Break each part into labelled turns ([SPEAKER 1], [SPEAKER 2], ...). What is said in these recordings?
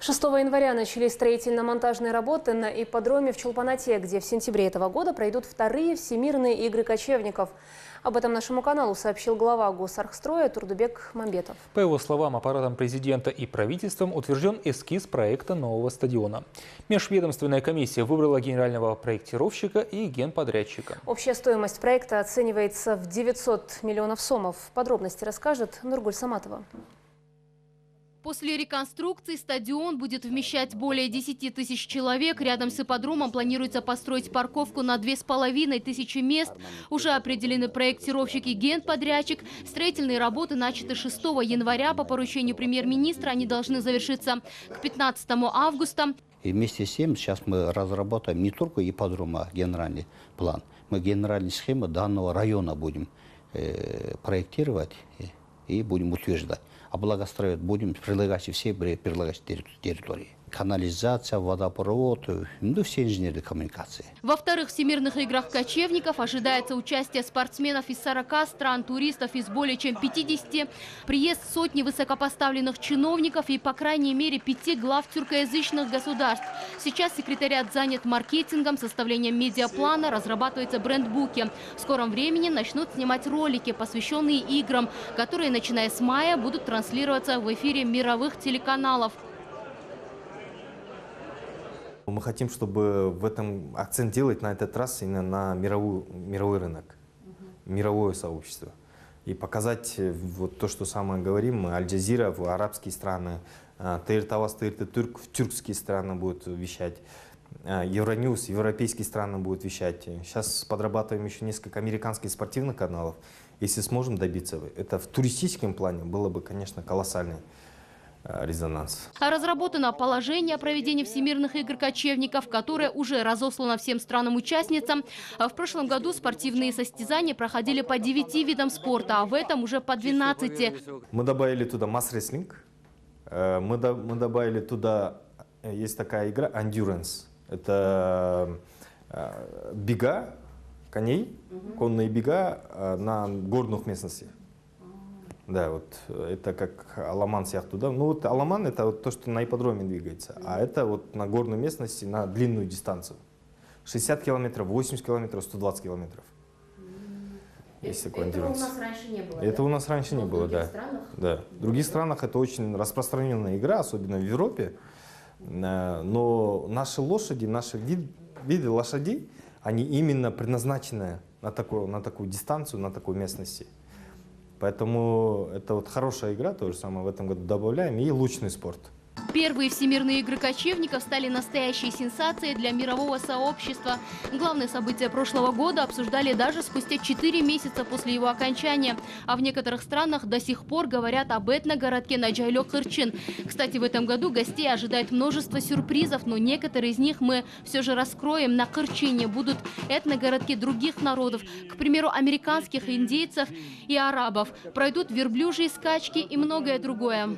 [SPEAKER 1] 6 января начались строительно-монтажные работы на ипподроме в Чолпан-Ате, где в сентябре этого года пройдут вторые всемирные игры кочевников. Об этом нашему каналу сообщил глава Госархстроя Турдубек Мамбетов.
[SPEAKER 2] По его словам, аппаратом президента и правительством утвержден эскиз проекта нового стадиона. Межведомственная комиссия выбрала генерального проектировщика и генподрядчика.
[SPEAKER 1] Общая стоимость проекта оценивается в 900 миллионов сомов. Подробности расскажет Нургуль Саматова.
[SPEAKER 3] После реконструкции стадион будет вмещать более 10 тысяч человек. Рядом с ипподромом планируется построить парковку на 2500 мест. Уже определены проектировщик и генподрядчик. Строительные работы начаты 6 января. По поручению премьер-министра они должны завершиться к 15 августа.
[SPEAKER 4] И вместе с тем сейчас мы разработаем не только ипподром, а генеральный план. Мы генеральные схемы данного района будем проектировать и будем утверждать. А благоустроить будем прилегающие все прилегающие территории. Канализация, водопровод, все инженерные коммуникации.
[SPEAKER 3] Во вторых всемирных играх кочевников ожидается участие спортсменов из 40 стран, туристов из более чем 50, приезд сотни высокопоставленных чиновников и, по крайней мере, 5 глав тюркоязычных государств. Сейчас секретариат занят маркетингом, составлением медиаплана, разрабатываются брендбуки. В скором времени начнут снимать ролики, посвященные играм, которые, начиная с мая, будут транслироваться в эфире мировых телеканалов.
[SPEAKER 5] Мы хотим, чтобы в этом акцент делать на этот раз именно на мировой рынок, мировое сообщество. И показать вот то, что самое говорим, Аль-Джазира в арабские страны, ТРТ Тавас, ТРТ Турк в тюркские страны будут вещать, Евроньюз, европейские страны будут вещать. Сейчас подрабатываем еще несколько американских спортивных каналов. Если сможем добиться, это в туристическом плане было бы, конечно, колоссальный резонанс.
[SPEAKER 3] Разработано положение о проведении всемирных игр кочевников, которое уже разослано всем странам-участницам. В прошлом году спортивные состязания проходили по 9 видам спорта, а в этом уже по 12.
[SPEAKER 5] Мы добавили туда масс-рестлинг, мы добавили туда, есть такая игра endurance. Это бега коней, конные бега на горных местностях. Да, вот это как аламан туда. Ну вот аламан это вот то, что на ипподроме двигается, а это вот на горной местности на длинную дистанцию. 60 километров, 80 километров, 120 километров.
[SPEAKER 1] Это у нас раньше не было.
[SPEAKER 5] Это у нас раньше не было, да. Да. В других странах это очень распространенная игра, особенно в Европе. Но наши лошади, наши виды лошадей, они именно предназначены на такую дистанцию, на такой местности. Поэтому это вот хорошая игра, то же самое в этом году добавляем, и лучный спорт.
[SPEAKER 3] Первые всемирные игры кочевников стали настоящей сенсацией для мирового сообщества. Главные события прошлого года обсуждали даже спустя 4 месяца после его окончания. А в некоторых странах до сих пор говорят об этногородке Наджайлёк-Кырчын. Кстати, в этом году гостей ожидает множество сюрпризов, но некоторые из них мы все же раскроем. На Кырчыне будут этногородки других народов, к примеру, американских, индейцев и арабов. Пройдут верблюжьи скачки и многое другое.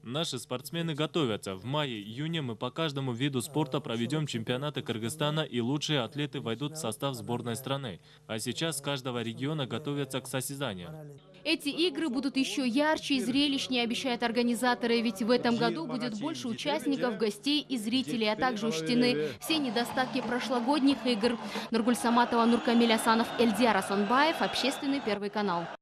[SPEAKER 6] Наши спортсмены готовятся. В мае-июне мы по каждому виду спорта проведем чемпионаты Кыргызстана, и лучшие атлеты войдут в состав сборной страны. А сейчас с каждого региона готовятся к состязаниям.
[SPEAKER 3] Эти игры будут еще ярче и зрелищнее, обещают организаторы, ведь в этом году будет больше участников, гостей и зрителей, а также учтены все недостатки прошлогодних игр. Нургуль Саматова, Нуркамиль Асанов, Эльдияр Асанбаев, Общественный, Первый канал.